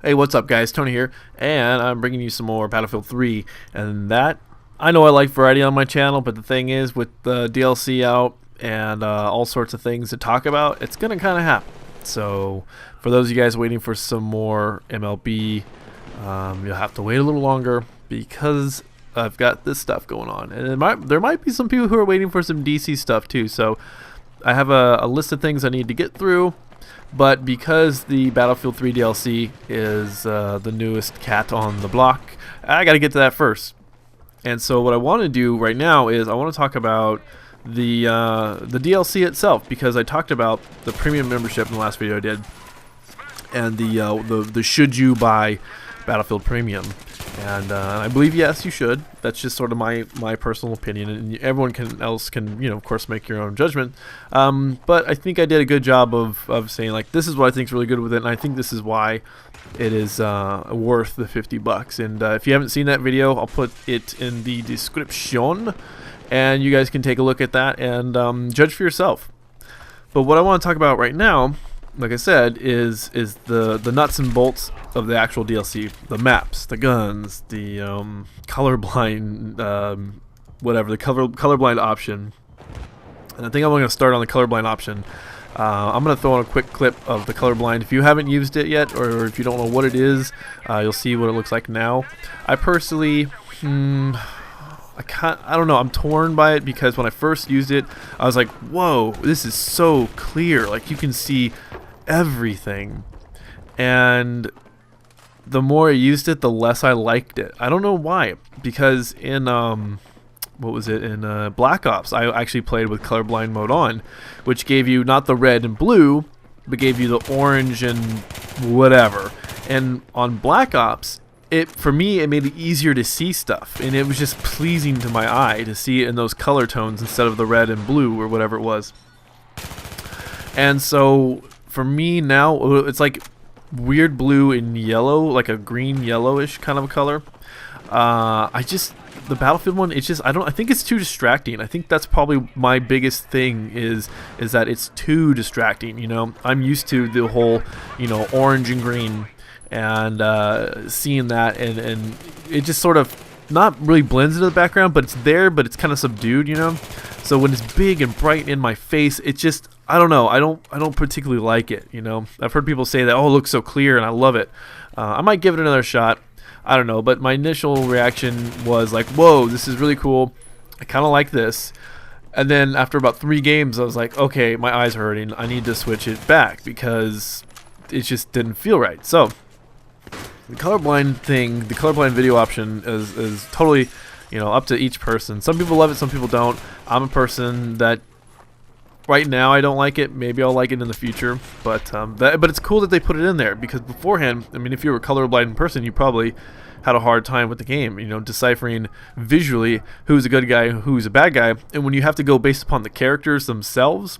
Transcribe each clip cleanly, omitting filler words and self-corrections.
Hey, what's up, guys? Tony here, and I'm bringing you some more Battlefield 3. And that, I know I like variety on my channel, but the thing is, with the DLC out and all sorts of things to talk about, it's gonna kind of happen. So, for those of you guys waiting for some more MLB, you'll have to wait a little longer because I've got this stuff going on, and there might be some people who are waiting for some DC stuff too. So, I have a list of things I need to get through. But because the Battlefield 3 DLC is the newest cat on the block, I got to get to that first. And so what I want to do right now is I want to talk about the DLC itself, because I talked about the premium membership in the last video I did, and the should you buy Battlefield Premium. And I believe yes, you should. That's just sort of my personal opinion, and everyone else can of course make your own judgment. But I think I did a good job of saying, like, this is what I think is really good with it, and I think this is why it is worth the $50. And if you haven't seen that video, I'll put it in the description, and you guys can take a look at that and judge for yourself. But what I want to talk about right now, like I said, is the nuts and bolts of the actual DLC, the maps, the guns, the colorblind, whatever, the colorblind option. And I think I'm going to start on the colorblind option. I'm going to throw in a quick clip of the colorblind. If you haven't used it yet, or if you don't know what it is, you'll see what it looks like now. I personally, I don't know, I'm torn by it, because when I first used it, I was like, whoa, this is so clear, like you can see everything. And the more I used it, the less I liked it. I don't know why, because in what was it, in Black Ops, I actually played with colorblind mode on, which gave you not the red and blue, but gave you the orange and whatever. And on Black Ops, for me, it made it easier to see stuff, and it was just pleasing to my eye to see it in those color tones instead of the red and blue or whatever it was. And so for me now, it's like weird blue and yellow, like a green yellowish kind of a color. The Battlefield one, it's just, I think it's too distracting. I think that's probably my biggest thing is that it's too distracting. I'm used to the whole orange and green, and seeing that, and it just sort of not really blends into the background, but it's there, but it's kind of subdued. So when it's big and bright in my face, it just, I don't know, I don't particularly like it. I've heard people say that, oh, it looks so clear, and I love it. I might give it another shot. I don't know, but my initial reaction was like, whoa, this is really cool. I kind of like this. And then after about 3 games, I was like, okay, my eyes are hurting. I need to switch it back because it just didn't feel right. So the colorblind thing, the colorblind video option is totally, up to each person. Some people love it, some people don't. I'm a person that right now I don't like it. Maybe I'll like it in the future, but it's cool that they put it in there, because beforehand, I mean, if you were a colorblind person, you probably had a hard time with the game, deciphering visually who's a good guy, who's a bad guy. And when you have to go based upon the characters themselves,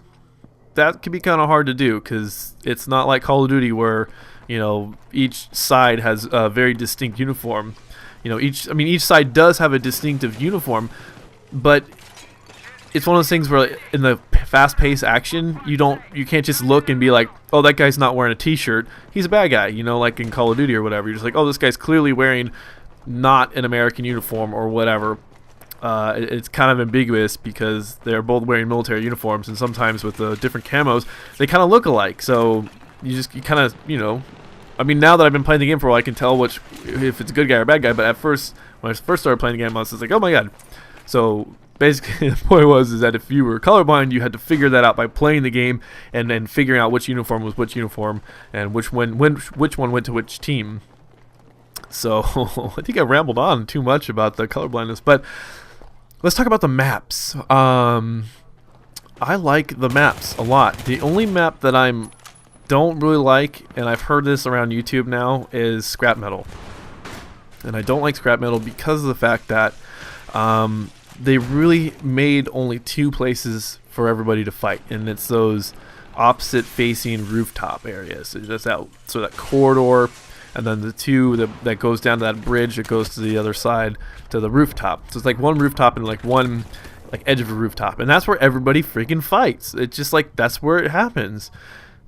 that can be kind of hard to do, because it's not like Call of Duty where each side has a very distinct uniform. Each side does have a distinctive uniform, but it's one of those things where in the fast-paced action, you can't just look and be like, oh, that guy's not wearing a t-shirt, he's a bad guy, like in Call of Duty or whatever. You're just like, oh, this guy's clearly wearing not an American uniform or whatever. It's kind of ambiguous because they're both wearing military uniforms, and sometimes with the different camos, they kind of look alike. So you kind of, I mean, now that I've been playing the game for a while, I can tell if it's a good guy or a bad guy. But at first, when I first started playing the game, I was just like, oh my god. So basically, the point is that if you were colorblind, you had to figure that out by playing the game and then figuring out which uniform was which uniform and which one went to which team. So I think I rambled on too much about the colorblindness, but let's talk about the maps. I like the maps a lot. The only map that I don't really like, and I've heard this around YouTube now, is scrap metal. And I don't like scrap metal because of the fact that they really made only 2 places for everybody to fight, and it's those opposite facing rooftop areas. So that's that corridor, and then the 2 that goes down to that bridge that goes to the other side to the rooftop. So it's like one rooftop and like one edge of a rooftop, and that's where everybody freaking fights. It's just like that's where it happens.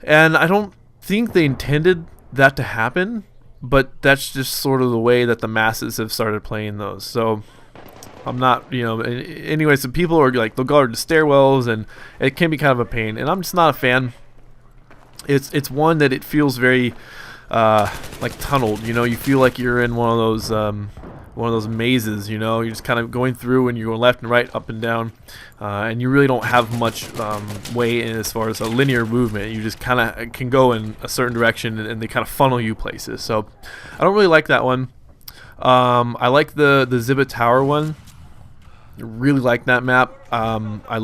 And I don't think they intended that to happen. but that's just sort of the way that the masses have started playing those. So I'm not, anyway, so people are like, they'll guard the stairwells, and it can be kind of a pain, and I'm just not a fan. It's one that it feels very like tunneled. You feel like you're in one of those mazes. You're just kind of going through, and you're going left and right, up and down, and you really don't have much way in as far as a linear movement. You just kind of can go in a certain direction, and they kind of funnel you places. So I don't really like that one. I like the Zibba Tower one. Really like that map. I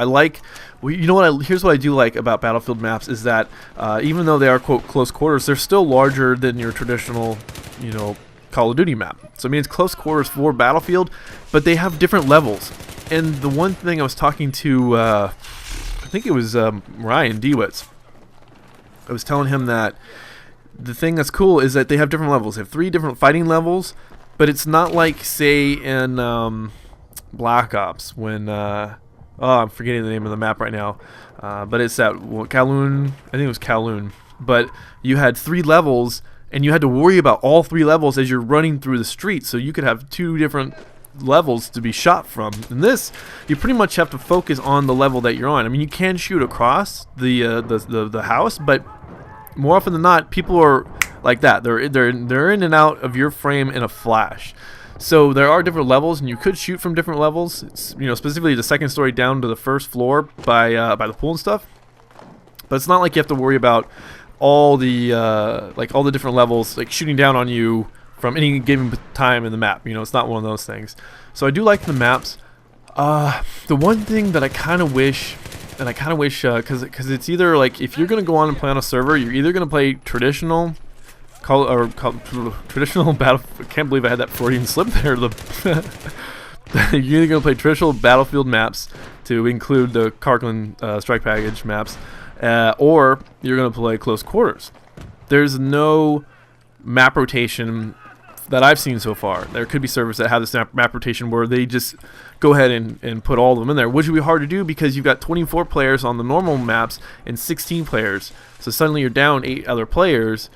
like, well, here's what I do like about Battlefield maps is that even though they are, quote, close quarters, they're still larger than your traditional, Call of Duty map. So I mean, it's close quarters for Battlefield, but they have different levels. And the one thing I was talking to, I think it was Ryan Dewitz, I was telling him that the thing that's cool is that they have different levels. They have 3 different fighting levels, but it's not like, say, in Black Ops when I'm forgetting the name of the map right now, but it's at Kowloon. I think it was Kowloon. But you had 3 levels, and you had to worry about all 3 levels as you're running through the streets. So you could have 2 different levels to be shot from. In this, you pretty much have to focus on the level that you're on. I mean, you can shoot across the house, but more often than not, people are like that. They're in and out of your frame in a flash. So there are different levels, and you could shoot from different levels. It's, specifically the second story down to the first floor by the pool and stuff. But it's not like you have to worry about all the all the different levels like shooting down on you from any given time in the map. It's not one of those things. So I do like the maps. The one thing that I kind of wish, because it's either like if you're gonna go on and play on a server, you're either gonna play traditional. Traditional battle. I can't believe I had that Freudian slip there. You're either gonna play traditional Battlefield maps to include the Karkland strike package maps, or you're gonna play close quarters. There's no map rotation that I've seen so far. There could be servers that have this map rotation where they just go ahead and put all of them in there, which would be hard to do because you've got 24 players on the normal maps and 16 players. So suddenly you're down 8 other players.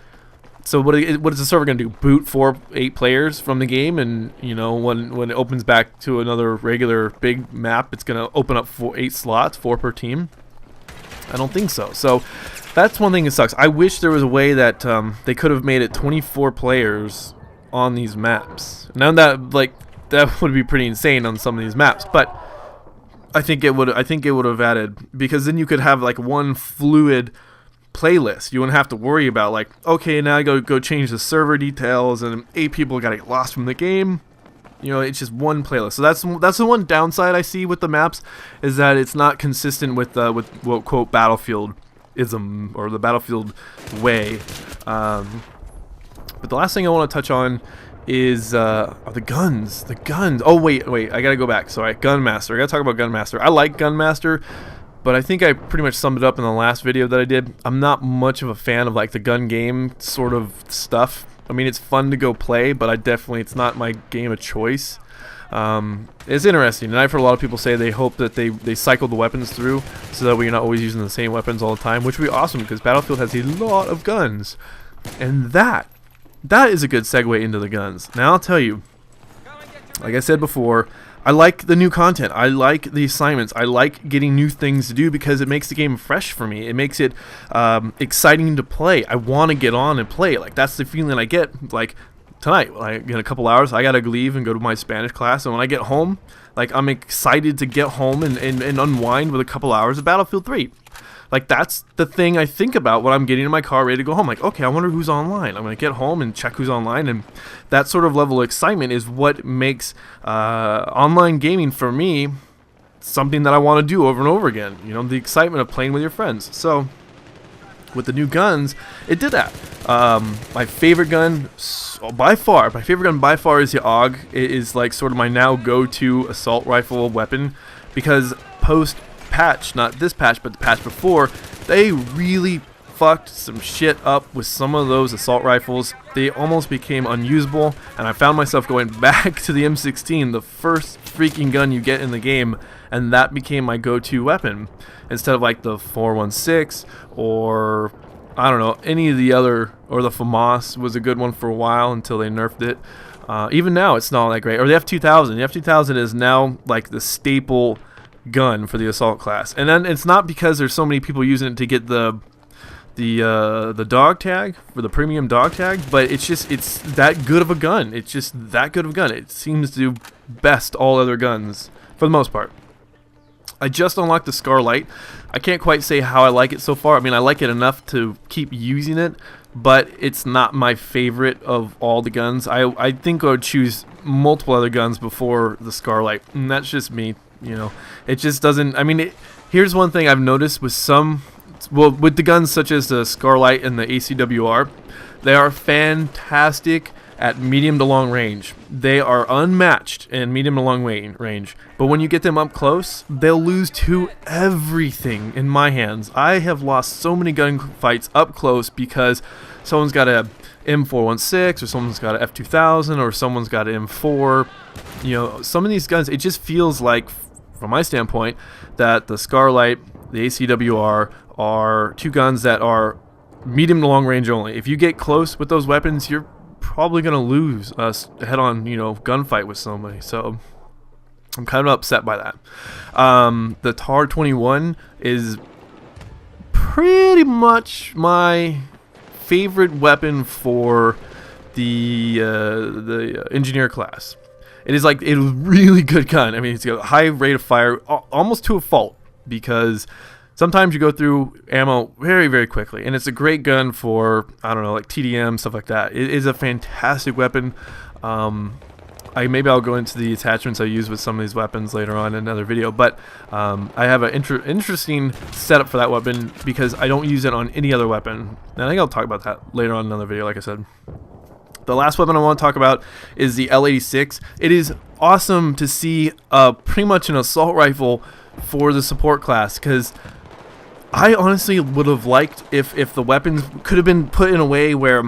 So what is the server going to do? Boot 8 players from the game, and when it opens back to another regular big map, it's going to open up 8 slots, 4 per team? I don't think so. So that's one thing that sucks. I wish there was a way that they could have made it 24 players on these maps. Now that would be pretty insane on some of these maps, but I think it would have added, because then you could have like one fluid playlist. You wouldn't have to worry about like, okay, now I go change the server details and 8 people gotta get lost from the game. It's just one playlist. So that's the one downside I see with the maps, is that it's not consistent with what, quote, Battlefield-ism or the Battlefield way. But the last thing I want to touch on is are the guns. The guns. Oh wait, I gotta go back. Sorry, Gunmaster. I gotta talk about Gunmaster. I like Gunmaster, but I think I pretty much summed it up in the last video that I did. I'm not much of a fan of like the gun game sort of stuff. I mean, it's fun to go play, but it's not my game of choice. It's interesting, and I've heard a lot of people say they hope that they cycle the weapons through so that we're not always using the same weapons all the time, which would be awesome because Battlefield has a lot of guns. And that is a good segue into the guns. Now I'll tell you, like I said before, I like the new content. I like the assignments. I like getting new things to do because it makes the game fresh for me. It makes it exciting to play. I want to get on and play. Like, that's the feeling I get. Like, tonight, like, in a couple hours, I got to leave and go to my Spanish class. And when I get home, like, I'm excited to get home and unwind with a couple hours of Battlefield 3. Like, that's the thing I think about when I'm getting in my car ready to go home. Like, okay, I wonder who's online. I'm going to get home and check who's online. And that sort of level of excitement is what makes online gaming, for me, something that I want to do over and over again. The excitement of playing with your friends. So, with the new guns, it did that. My favorite gun by far is the AUG. It is like sort of my now go-to assault rifle weapon because post-patch, not this patch, but the patch before, they really fucked some shit up with some of those assault rifles. They almost became unusable, and I found myself going back to the M16, the first freaking gun you get in the game, and that became my go-to weapon instead of like the 416 or I don't know, any of the other, or the FAMAS was a good one for a while until they nerfed it. Even now, it's not that great. Or the F2000. The F2000 is now like the staple gun for the assault class, and then it's not because there's so many people using it to get the dog tag, for the premium dog tag, but it's that good of a gun. It's just that good of a gun. It seems to best all other guns for the most part. I just unlocked the Scar Light. I can't quite say how I like it so far. I mean, I like it enough to keep using it, but it's not my favorite of all the guns. I think I would choose multiple other guns before the Scar Light, and that's just me. You know, it just doesn't. I mean, here's one thing I've noticed with with the guns such as the Scar Light and the ACWR, they are fantastic at medium to long range. They are unmatched in medium to long range. But when you get them up close, they'll lose to everything in my hands. I have lost so many gunfights up close because someone's got a M416 or someone's got an F2000 or someone's got an M4. You know, some of these guns, it just feels like, from my standpoint, that the Scar Light, the ACWR are two guns that are medium to long range only. If you get close with those weapons, you're probably going to lose a head-on, gunfight with somebody. So I'm kind of upset by that. The TAR-21 is pretty much my favorite weapon for the engineer class. It is a really good gun. I mean, it's got a high rate of fire, almost to a fault, because sometimes you go through ammo very, very quickly, and it's a great gun for, I don't know, like TDM, stuff like that. It is a fantastic weapon. Maybe I'll go into the attachments I use with some of these weapons later on in another video, but I have an interesting setup for that weapon because I don't use it on any other weapon, and I think I'll talk about that later on in another video, like I said. The last weapon I want to talk about is the L86. It is awesome to see pretty much an assault rifle for the support class, because I honestly would have liked if the weapons could have been put in a way where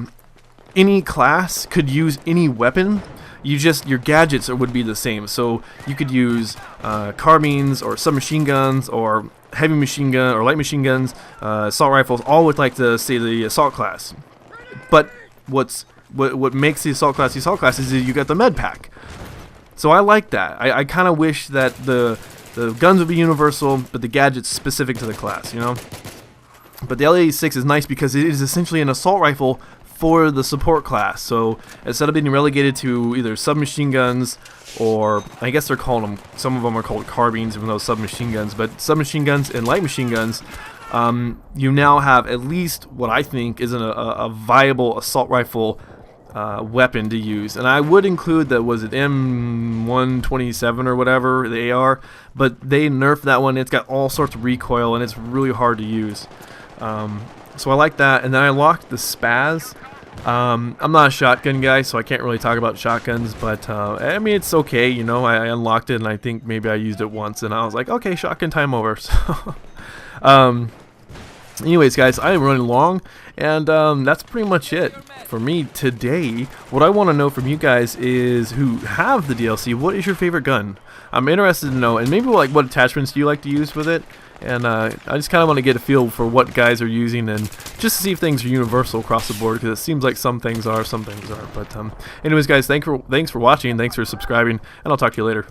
any class could use any weapon. Your gadgets would be the same. So you could use carbines or submachine guns or heavy machine gun or light machine guns, assault rifles, all with the assault class. But what makes the assault class is you got the med pack. So I like that. I kind of wish that the guns would be universal, but the gadgets specific to the class, But the L86 is nice because it is essentially an assault rifle for the support class. So instead of being relegated to either submachine guns, or I guess they're calling them, some of them are called carbines, even though submachine guns, but submachine guns and light machine guns, you now have at least what I think is a viable assault rifle weapon to use. And I would include the, was it M127 or whatever, the AR, but they nerfed that one. It's got all sorts of recoil and it's really hard to use. So I like that. And then I locked the Spaz. I'm not a shotgun guy, so I can't really talk about shotguns, but I mean, it's okay, I unlocked it and I think maybe I used it once and I was like, okay, shotgun time over. So anyways, guys, I am running long, and that's pretty much it for me today. What I want to know from you guys is, who have the DLC, what is your favorite gun? I'm interested to know, and maybe what attachments do you like to use with it? And I just kind of want to get a feel for what guys are using, and just to see if things are universal across the board, because it seems like some things are, some things aren't. But anyways, guys, thanks for watching, thanks for subscribing, and I'll talk to you later.